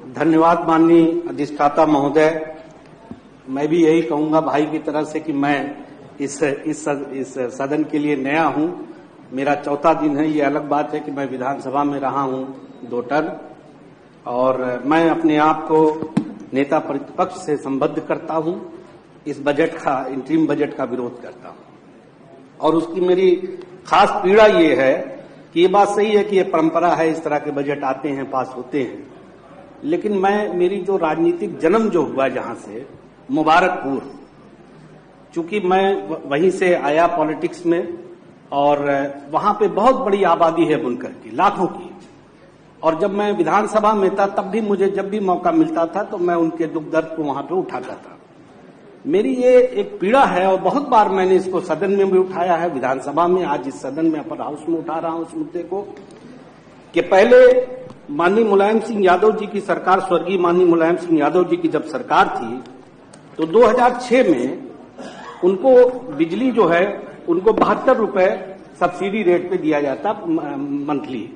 धन्यवाद माननीय अधिष्ठाता महोदय। मैं भी यही कहूंगा भाई की तरह से कि मैं इस सदन के लिए नया हूं। मेरा चौथा दिन है। ये अलग बात है कि मैं विधानसभा में रहा हूं 2 टर्म और मैं अपने आप को नेता प्रतिपक्ष से संबद्ध करता हूं। इस बजट का, इंटरिम बजट का विरोध करता हूं और उसकी मेरी खास पीड़ा ये है कि ये बात सही है कि ये परंपरा है, इस तरह के बजट आते हैं, पास होते हैं, लेकिन मेरी जो राजनीतिक जन्म जो हुआ जहां से मुबारकपुर, चूंकि मैं वहीं से आया पॉलिटिक्स में और वहां पे बहुत बड़ी आबादी है बुनकर की, लाखों की। और जब मैं विधानसभा में था तब भी मुझे जब भी मौका मिलता था तो मैं उनके दुख दर्द को वहां पे उठाता था। मेरी ये एक पीड़ा है और बहुत बार मैंने इसको सदन में भी उठाया है, विधानसभा में, आज इस सदन में अपर हाउस में उठा रहा हूं इस मुद्दे को कि पहले माननीय मुलायम सिंह यादव जी की सरकार, स्वर्गीय माननीय मुलायम सिंह यादव जी की जब सरकार थी तो 2006 में उनको बिजली जो है उनको 72 रुपए सब्सिडी रेट पे दिया जाता, मंथली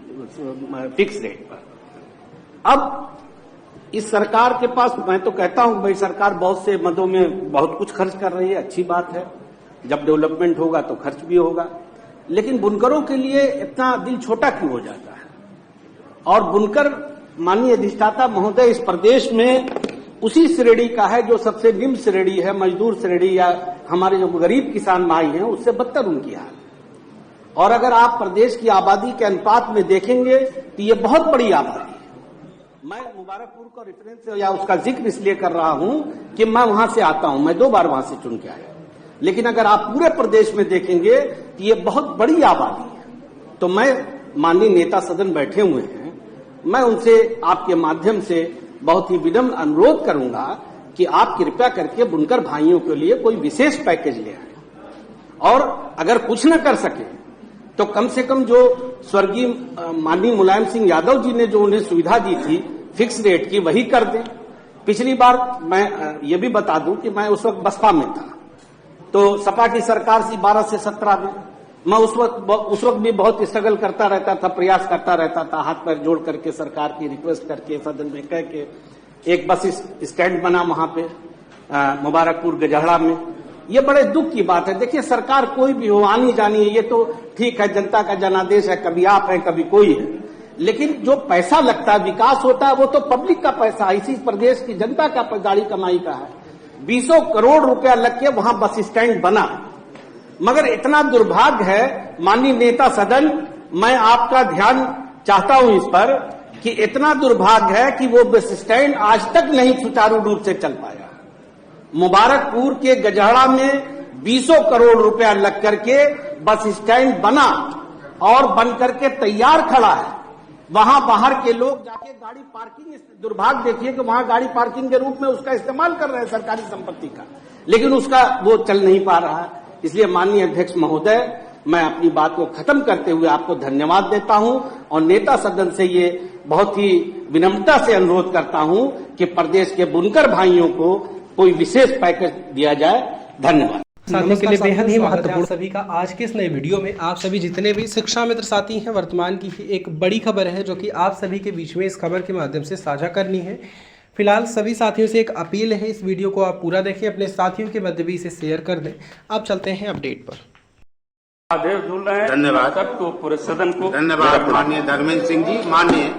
फिक्स रेट पर। अब इस सरकार के पास, मैं तो कहता हूं भाई सरकार बहुत से मदों में बहुत कुछ खर्च कर रही है, अच्छी बात है, जब डेवलपमेंट होगा तो खर्च भी होगा, लेकिन बुनकरों के लिए इतना दिल छोटा क्यों हो जाता है? और बुनकर माननीय अधिष्ठाता महोदय इस प्रदेश में उसी श्रेणी का है जो सबसे निम्न श्रेणी है, मजदूर श्रेणी या हमारे जो गरीब किसान भाई हैं उससे बदतर उनकी हाल। और अगर आप प्रदेश की आबादी के अनुपात में देखेंगे तो ये बहुत बड़ी आबादी है। मैं मुबारकपुर का रेफरेंस या उसका जिक्र इसलिए कर रहा हूं कि मैं वहां से आता हूं, मैं 2 बार वहां से चुन के आया, लेकिन अगर आप पूरे प्रदेश में देखेंगे तो ये बहुत बड़ी आबादी है। तो मैं, माननीय नेता सदन बैठे हुए हैं, मैं उनसे आपके माध्यम से बहुत ही विनम्र अनुरोध करूंगा कि आप कृपया करके बुनकर भाइयों के लिए कोई विशेष पैकेज ले आए और अगर कुछ न कर सके तो कम से कम जो स्वर्गीय माननीय मुलायम सिंह यादव जी ने जो उन्हें सुविधा दी थी फिक्स रेट की, वही कर दें। पिछली बार मैं ये भी बता दूं कि मैं उस वक्त बसपा में था, तो सपा की सरकार थी 12 से 17 में। मैं उस वक्त भी बहुत स्ट्रगल करता रहता था, प्रयास करता रहता था, हाथ पैर जोड़ करके सरकार की रिक्वेस्ट करके, सदन में कह के एक बस स्टैंड बना वहां पे मुबारकपुर गजहड़ा में। ये बड़े दुख की बात है। देखिए, सरकार कोई भी हो, आनी जानी है, ये तो ठीक है, जनता का जनादेश है, कभी आप हैं कभी कोई है, लेकिन जो पैसा लगता है, विकास होता है, वो तो पब्लिक का पैसा है, इसी प्रदेश की जनता का गाड़ी कमाई का है। 20 करोड़ रुपया लग के वहां बस स्टैंड बना, मगर इतना दुर्भाग्य है माननीय नेता सदन, मैं आपका ध्यान चाहता हूं इस पर कि इतना दुर्भाग्य है कि वो बस स्टैंड आज तक नहीं सुचारू रूप से चल पाया। मुबारकपुर के गजहड़ा में 20 करोड़ रुपया लग करके बस स्टैंड बना और बन करके तैयार खड़ा है। वहां बाहर के लोग जाके गाड़ी पार्किंग, दुर्भाग्य देखिए कि वहां गाड़ी पार्किंग के रूप में उसका इस्तेमाल कर रहे हैं सरकारी संपत्ति का, लेकिन उसका वो चल नहीं पा रहा है। इसलिए माननीय अध्यक्ष महोदय, मैं अपनी बात को खत्म करते हुए आपको धन्यवाद देता हूं और नेता सदन से ये बहुत ही विनम्रता से अनुरोध करता हूं कि प्रदेश के बुनकर भाइयों को कोई विशेष पैकेज दिया जाए। धन्यवाद। साथियों के लिए बेहद ही महत्वपूर्ण सभी का आज के इस नए वीडियो में आप सभी जितने भी शिक्षा मित्र साथी हैं, वर्तमान की एक बड़ी खबर है जो कि आप सभी के बीच में इस खबर के माध्यम से साझा करनी है। फिलहाल सभी साथियों से एक अपील है, इस वीडियो को आप पूरा देखें, अपने साथियों के मध्य भी इसे शेयर कर दें। अब चलते हैं अपडेट पर। धन्यवाद सबको, पूरे सदन को धन्यवाद। माननीय धर्मेंद्र सिंह जी, माननीय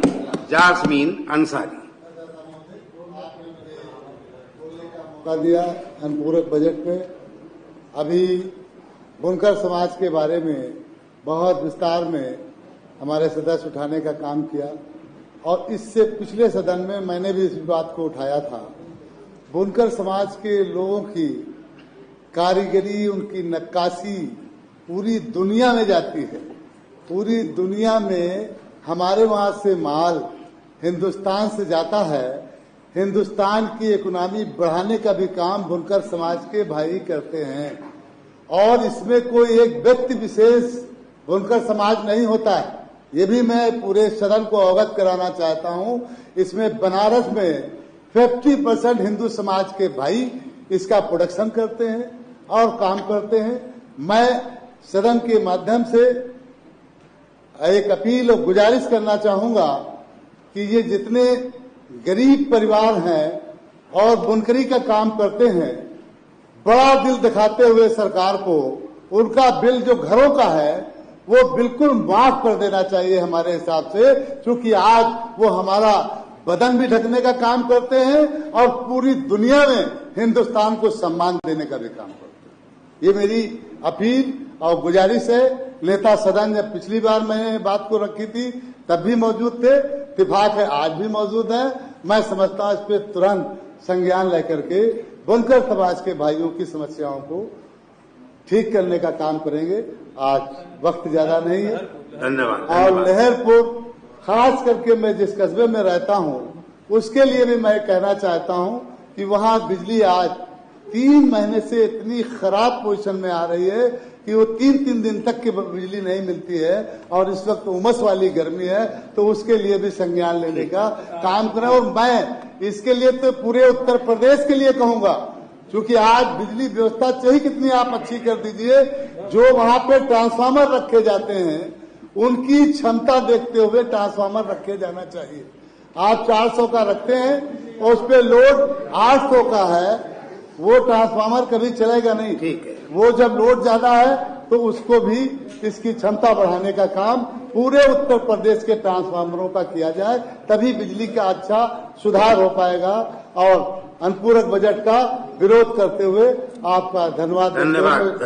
जासमीन अंसारी का दिया अनुपूरक बजट में। अभी बुनकर समाज के बारे में बहुत विस्तार में हमारे सदस्य उठाने का काम किया और इससे पिछले सदन में मैंने भी इस बात को उठाया था। बुनकर समाज के लोगों की कारीगरी, उनकी नक्काशी पूरी दुनिया में जाती है। पूरी दुनिया में हमारे वहां से माल हिंदुस्तान से जाता है। हिंदुस्तान की इकोनॉमी बढ़ाने का भी काम बुनकर समाज के भाई करते हैं और इसमें कोई एक व्यक्ति विशेष बुनकर समाज नहीं होता है। ये भी मैं पूरे सदन को अवगत कराना चाहता हूं। इसमें बनारस में 50% हिंदू समाज के भाई इसका प्रोडक्शन करते हैं और काम करते हैं। मैं सदन के माध्यम से एक अपील और गुजारिश करना चाहूंगा कि ये जितने गरीब परिवार हैं और बुनकरी का काम करते हैं, बड़ा दिल दिखाते हुए सरकार को उनका बिल जो घरों का है वो बिल्कुल माफ कर देना चाहिए हमारे हिसाब से, क्योंकि आज वो हमारा बदन भी ढकने का काम करते हैं और पूरी दुनिया में हिंदुस्तान को सम्मान देने का भी काम करते हैं। ये मेरी अपील और गुजारिश है। नेता सदन जब पिछली बार मैंने बात को रखी थी तब भी मौजूद थे, इत्तेफाक है आज भी मौजूद है। मैं समझता हूं इस पे तुरंत संज्ञान लेकर के बुनकर समाज के भाइयों की समस्याओं को ठीक करने का काम करेंगे। आज वक्त ज्यादा नहीं है। धन्यवाद। और लहरपुर खास करके मैं जिस कस्बे में रहता हूं उसके लिए भी मैं कहना चाहता हूं कि वहां बिजली आज 3 महीने से इतनी खराब पोजीशन में आ रही है कि वो 3-3 दिन तक की बिजली नहीं मिलती है और इस वक्त उमस वाली गर्मी है, तो उसके लिए भी संज्ञान लेने का काम करें। और मैं इसके लिए तो पूरे उत्तर प्रदेश के लिए कहूंगा, क्योंकि आज बिजली व्यवस्था चाहिए कितनी आप अच्छी कर दीजिए, जो वहां पे ट्रांसफार्मर रखे जाते हैं उनकी क्षमता देखते हुए ट्रांसफार्मर रखे जाना चाहिए। आप 400 का रखते हैं और उस पे लोड 800 का है, वो ट्रांसफार्मर कभी चलेगा नहीं। ठीक है। वो जब लोड ज्यादा है तो उसको भी इसकी क्षमता बढ़ाने का काम पूरे उत्तर प्रदेश के ट्रांसफार्मरों का किया जाए, तभी बिजली का अच्छा सुधार हो पाएगा। और अनुपूरक बजट का विरोध करते हुए आपका धन्यवाद। धन्यवाद।